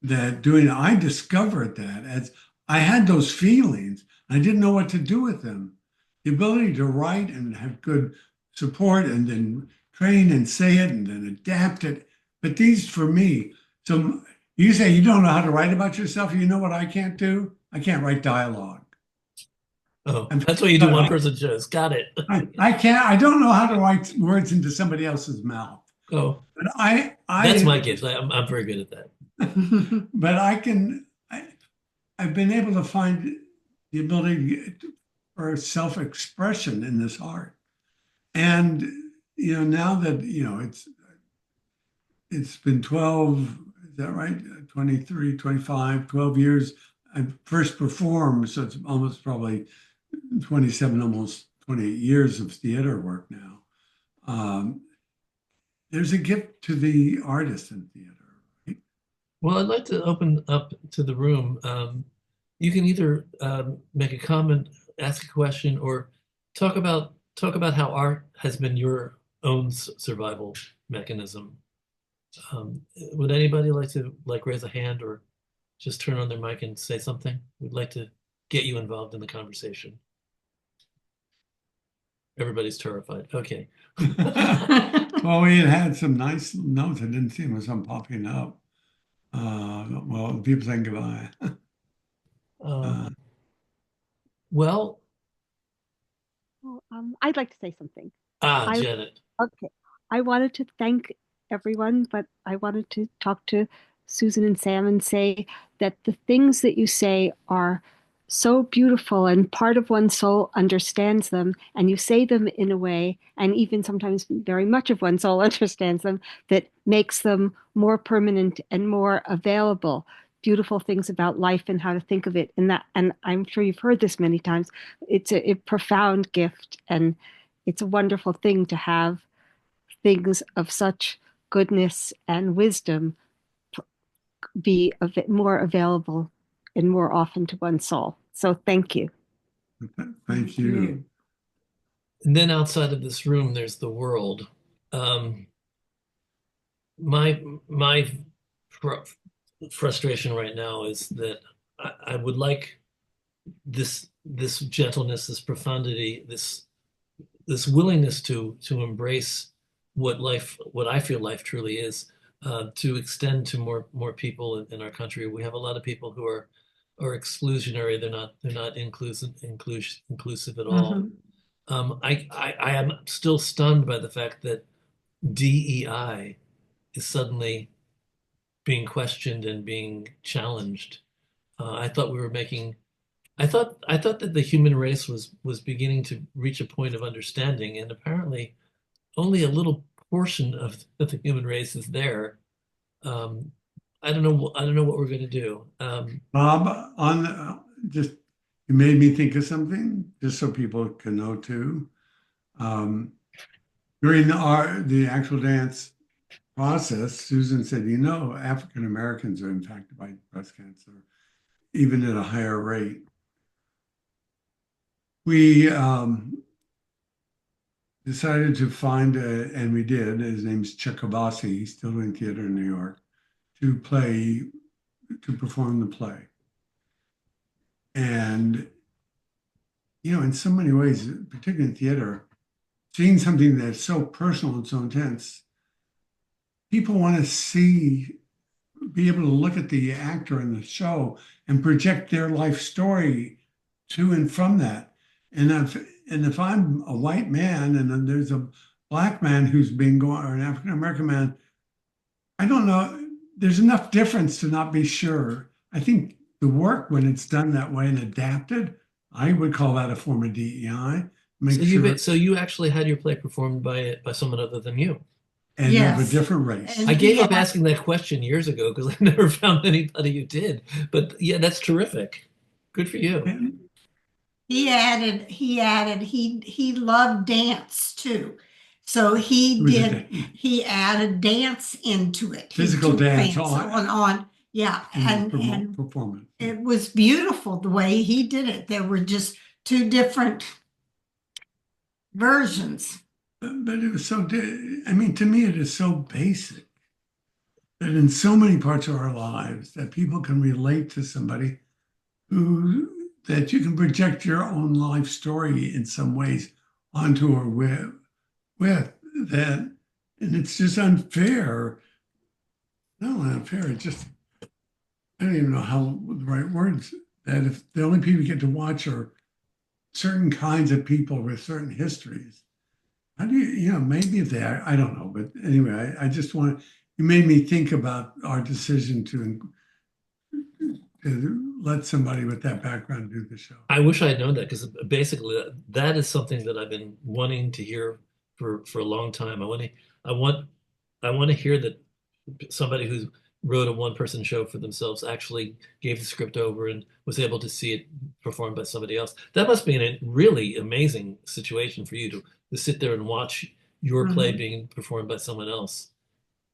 I discovered that as I had those feelings, I didn't know what to do with them. The ability to write and have good support and then train and say it and then adapt it. But these for me, so you say you don't know how to write about yourself. You know what I can't do? I can't write dialogue. Oh, that's what you do one person shows. Got it. I can't, I don't know how to write words into somebody else's mouth. Oh, But that's my gift. I'm very good at that. But I've been able to find the ability for self-expression in this art. And, now that, it's been 12, is that right? 23, 25, 12 years. I first performed, so it's almost probably 27, almost 28 years of theater work now. There's a gift to the artist in theater, right? Well, I'd like to open up to the room. You can either make a comment, ask a question, or talk about how art has been your own survival mechanism. Would anybody like to raise a hand or just turn on their mic and say something? We'd like to get you involved in the conversation. Everybody's terrified. Okay. Well, we had some nice notes. I didn't see them, some popping up. Well, people saying goodbye. Well, Well, I'd like to say something. I Janet. Okay. I wanted to thank everyone, but I wanted to talk to Susan and Sam and say that the things that you say are so beautiful and part of one's soul understands them, and you say them in a way, and even sometimes very much of one's soul understands them, that makes them more permanent and more available. Beautiful things about life and how to think of it. And I'm sure you've heard this many times. It's a profound gift, and it's a wonderful thing to have things of such goodness and wisdom be more available and more often to one's soul. So thank you. Thank you. And then outside of this room, there's the world. My frustration right now is that I would like this gentleness, this profundity, this willingness to embrace what I feel life truly is, to extend to more people in our country. We have a lot of people who are exclusionary. They're not inclusive at all. I am still stunned by the fact that DEI is suddenly being questioned and being challenged. I thought we were making. I thought that the human race was beginning to reach a point of understanding, and apparently only a little portion of the human race is there. I don't know. I don't know what we're going to do. Bob, just you made me think of something, just so people can know too. During the actual dance process, Susan said, African Americans are impacted by breast cancer, even at a higher rate. We decided to find, and we did, his name's Chuck Abassi, he's still doing theater in New York, to play, to perform the play. And, in so many ways, particularly in theater, seeing something that's so personal and so intense, people want to be able to look at the actor in the show and project their life story to and from that. And if I'm a white man and then there's a black man who's being going, or an African American man, I don't know. There's enough difference to not be sure. I think the work, when it's done that way and adapted, I would call that a form of DEI. Make sure, So you actually had your play performed by someone other than you. and of a Yes. different race. And I gave up yeah. asking that question years ago because I never found anybody who did. But yeah, that's terrific. Good for you. And He loved dance too. So it was a he added dance into it. He physical took dance fans on, yeah. And performance. it was beautiful the way he did it. There were just two different versions. But it was I mean, to me, it is so basic that in so many parts of our lives that people can relate to somebody that you can project your own life story in some ways onto or with that. And it's just unfair. No, unfair. It's just, I don't even know how the right words, that if the only people you get to watch are certain kinds of people with certain histories, how do maybe if I don't know, but anyway, I just you made me think about our decision to let somebody with that background do the show. I wish I had known that because basically that is something that I've been wanting to hear for a long time. I want to hear that somebody who wrote a one-person show for themselves actually gave the script over and was able to see it performed by somebody else. That must be a really amazing situation for you to sit there and watch your play being performed by someone else.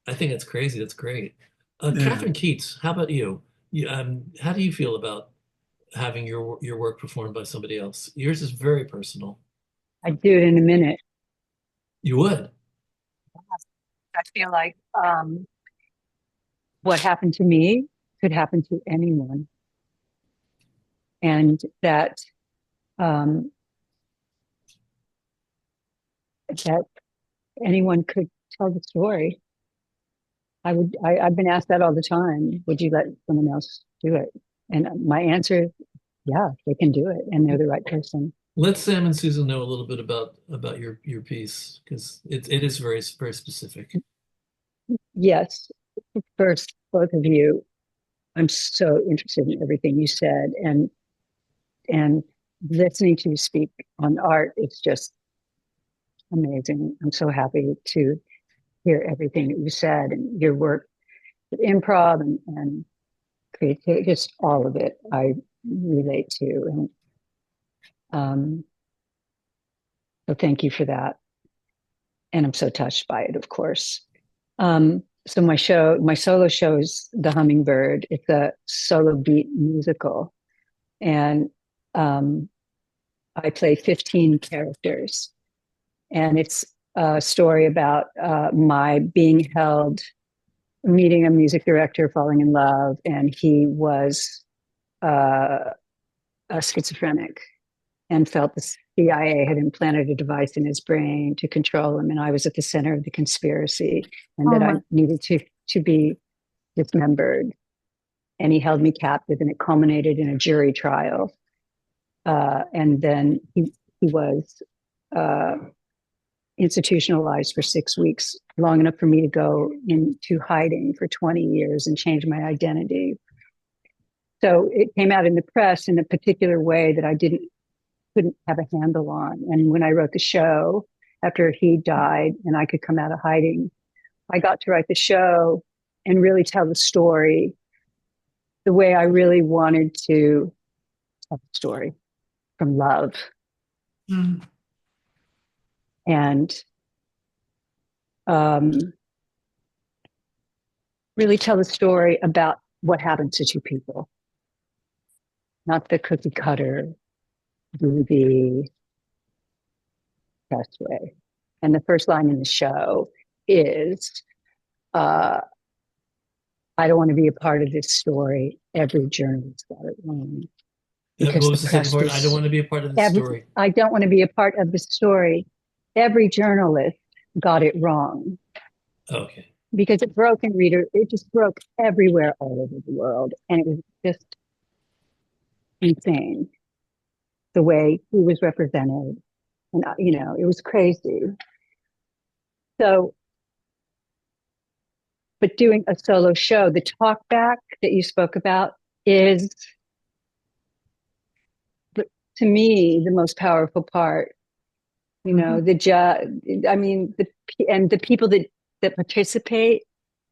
I think that's crazy. That's great. Yeah. Catherine Keats, how about you? How do you feel about having your work performed by somebody else? Yours is very personal. I'd do it in a minute. You would. I feel like what happened to me could happen to anyone. And that that anyone could tell the story. I've been asked that all the time. Would you let someone else do it? And my answer is, yeah, they can do it and they're the right person. Let Sam and Susan know a little bit about your piece because it is very very specific. Yes. First, both of you, I'm so interested in everything you said, and listening to you speak on art, it's just amazing. I'm so happy to hear everything that you said and your work with improv and creativity, just all of it I relate to. And so thank you for that. And I'm so touched by it, of course. So my solo show is The Hummingbird. It's a solo beat musical. And I play 15 characters. And it's a story about my being held, meeting a music director, falling in love, and he was a schizophrenic and felt the CIA had implanted a device in his brain to control him, and I was at the center of the conspiracy, and that I needed to be dismembered. And he held me captive, and it culminated in a jury trial. And then he was institutionalized for 6 weeks, long enough for me to go into hiding for 20 years and change my identity. So it came out in the press in a particular way that I couldn't have a handle on. And when I wrote the show, after he died and I could come out of hiding, I got to write the show and really tell the story the way I really wanted to tell the story, from love. Mm. And really tell the story about what happens to two people, not the cookie cutter, the best way. And the first line in the show is, I don't want to be a part of this story. Every journalist got it wrong. Because What the was the second press part? I don't was, want to be a part of the story. I don't want to be a part of the story. Every journalist got it wrong. Okay. Because it broke in reader, it just broke everywhere all over the world. And it was just insane the way he was represented. And, it was crazy. So, but doing a solo show, the talk back that you spoke about is, to me, the most powerful part. The people that participate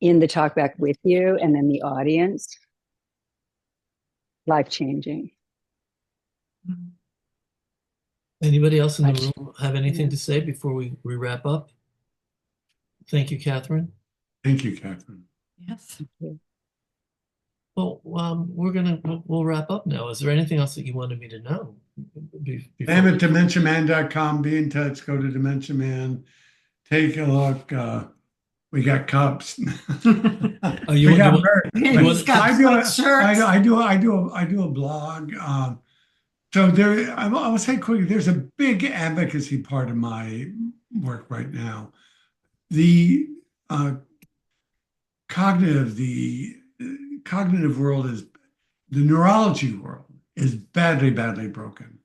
in the talkback with you, and then the audience, life-changing. Anybody else in the room have anything to say before we wrap up? Thank you, Catherine. Thank you, Catherine. Yes. Well, we'll wrap up now. Is there anything else that you wanted me to know? Sam at DementiaMan.com. Be in touch. Go to Dementia Man. Take a look. We got cups. You we got want- merch. He's got I do a blog. So there, I will say quickly, there's a big advocacy part of my work right now. The cognitive world is, the neurology world is badly, badly broken.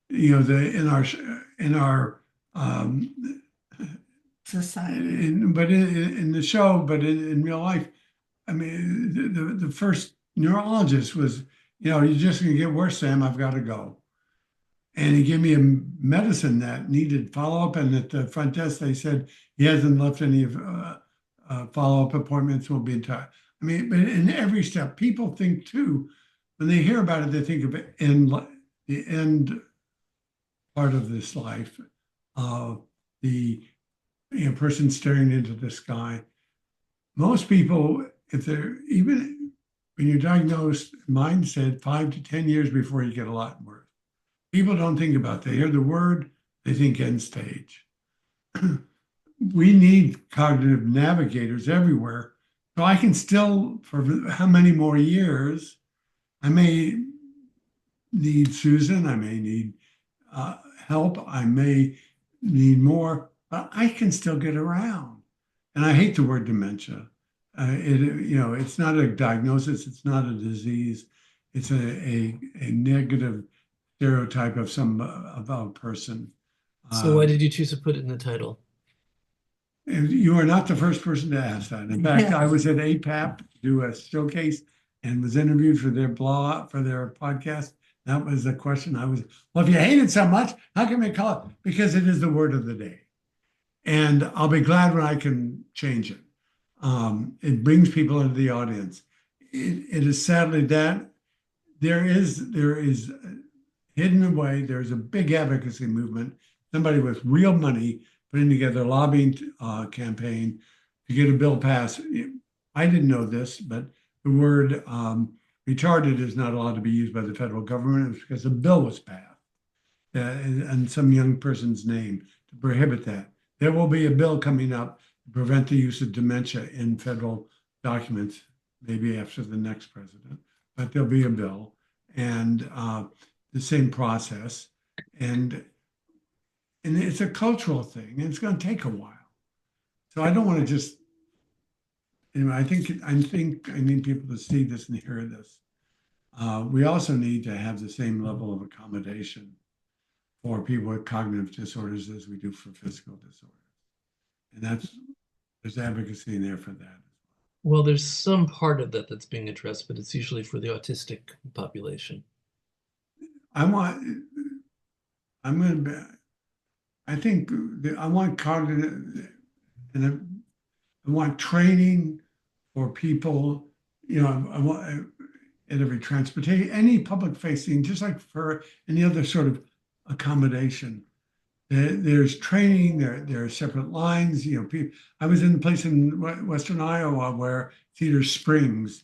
In our society. In the show, but in real life, I mean, the first neurologist was, you're just going to get worse, Sam. I've got to go. And he gave me a medicine that needed follow-up. And at the front desk, they said he hasn't left any follow-up appointments. Will be in touch. I mean, but in every step, people think too, when they hear about it, they think of it in the end part of this life, the person staring into the sky. Most people, if they're, even when you're diagnosed, mine said 5 to 10 years before you get a lot worse. People don't think about it. They hear the word, they think end stage. We need cognitive navigators everywhere. So I can still, for how many more years, I may need Susan, I may need help, I may need more, but I can still get around. And I hate the word dementia. It's not a diagnosis, it's not a disease, it's a negative stereotype of a person. So why did you choose to put it in the title? You are not the first person to ask that. In fact, I was at APAP to do a showcase and was interviewed for their blog, for their podcast. That was the question I was, well, if you hate it so much, how can we call it? Because it is the word of the day. And I'll be glad when I can change it. It brings people into the audience. It is sadly that there is hidden away, there's a big advocacy movement, somebody with real money putting together a lobbying campaign to get a bill passed. I didn't know this, but the word retarded is not allowed to be used by the federal government. It was because a bill was passed and some young person's name to prohibit that. There will be a bill coming up to prevent the use of dementia in federal documents, maybe after the next president, but there'll be a bill and the same process. And it's a cultural thing, and it's going to take a while. So I don't want to just, I think I need people to see this and hear this. We also need to have the same level of accommodation for people with cognitive disorders as we do for physical disorders. And there's advocacy in there for that. Well, there's some part of that that's being addressed, but it's usually for the autistic population. I want cognitive, and I want training for people, I want at every transportation, any public facing, just like for any other sort of accommodation. There's training, there are separate lines, I was in a place in Western Iowa where Cedar Springs,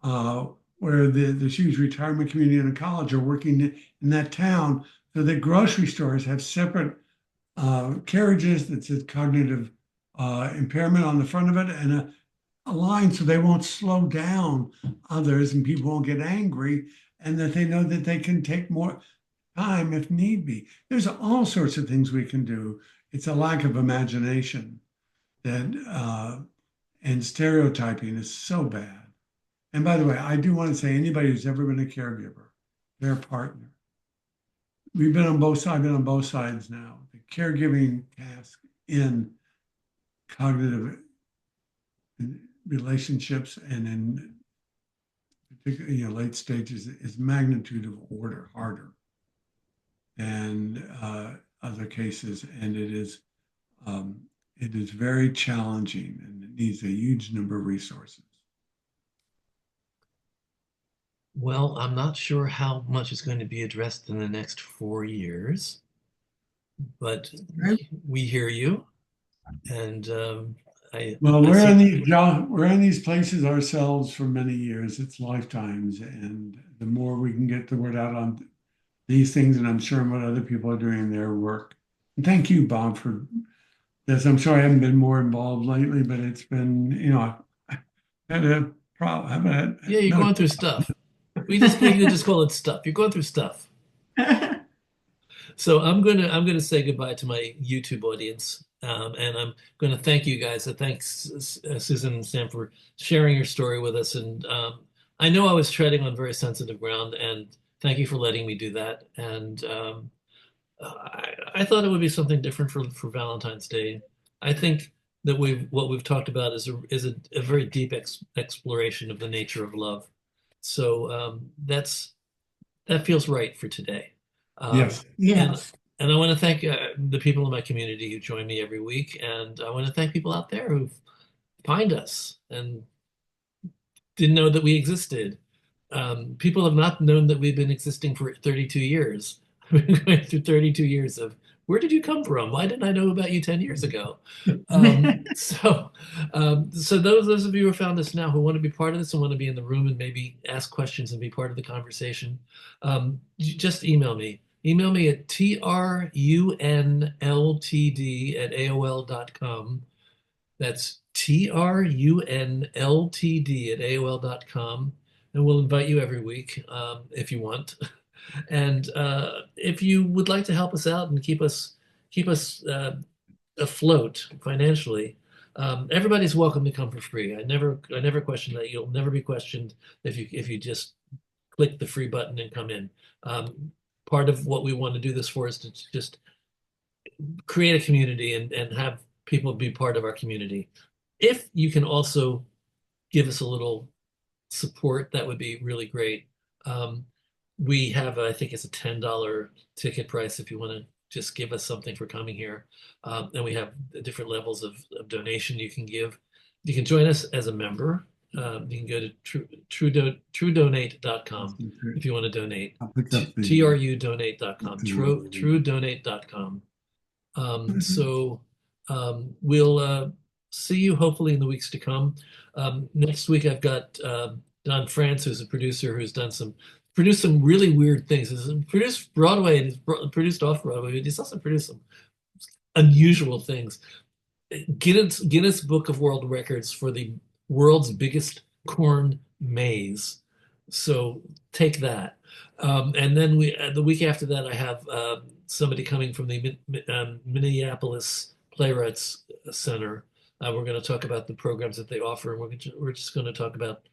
where the huge retirement community and a college are working in that town. So the grocery stores have separate carriages that says cognitive impairment on the front of it, and a line so they won't slow down others and people won't get angry, and that they know that they can take more time if need be. There's all sorts of things we can do. It's a lack of imagination that and stereotyping is so bad. And by the way, I do want to say anybody who's ever been a caregiver, their partner. We've been on both sides, I've been on both sides now. The caregiving task in cognitive relationships and in particularly late stages is magnitude of order harder than other cases, and it is very challenging and it needs a huge number of resources. Well, I'm not sure how much is going to be addressed in the next 4 years, but we hear you, and well, we're in these places ourselves for many years. It's lifetimes, and the more we can get the word out on these things, and I'm sure what other people are doing in their work. And thank you, Bob, for this. I'm sorry I haven't been more involved lately, but it's been, I had a problem. Yeah, you're going through stuff. We can just call it stuff. You're going through stuff. So I'm gonna say goodbye to my YouTube audience, and I'm gonna thank you guys. Thanks, Susan and Sam, for sharing your story with us. And I know I was treading on very sensitive ground, and thank you for letting me do that. And I thought it would be something different for Valentine's Day. I think that what we've talked about is a very deep exploration of the nature of love. So that feels right for today. Yes. Yes. And I want to thank the people in my community who join me every week, and I want to thank people out there who find us and didn't know that we existed. People have not known that we've been existing for 32 years. I've been going through 32 years of where did you come from? Why didn't I know about you 10 years ago? So those of you who found us now who want to be part of this and want to be in the room and maybe ask questions and be part of the conversation, just email me. Email me at trunltd@aol.com. That's trunltd@aol.com. And we'll invite you every week if you want. And if you would like to help us out and keep us afloat financially, everybody's welcome to come for free. I never question that. You'll never be questioned if you just click the free button and come in. Part of what we want to do this for is to just create a community and have people be part of our community. If you can also give us a little support, that would be really great. We have, I think it's a $10 ticket price if you want to just give us something for coming here. And we have different levels of donation you can give. You can join us as a member. You can go to trudonate.com if you want to donate. TRUDonate.com. TRUDonate.com. So we'll see you hopefully in the weeks to come. Next week I've got Don France, who's a producer who's produced some really weird things. He's produced Broadway and he's produced off Broadway, but he's also produced some unusual things. Guinness Book of World Records for the world's biggest corn maze. So take that. And then the week after that, I have somebody coming from the Minneapolis Playwrights Center. We're going to talk about the programs that they offer, and we're just going to talk about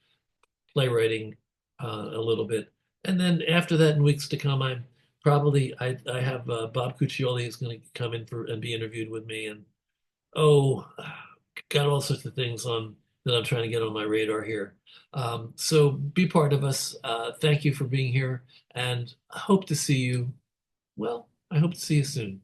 playwriting a little bit. And then after that, in weeks to come, I have Bob Cuccioli is going to come in and be interviewed with me, and got all sorts of things on that I'm trying to get on my radar here. So be part of us. Thank you for being here, and I hope to see you. Well, I hope to see you soon.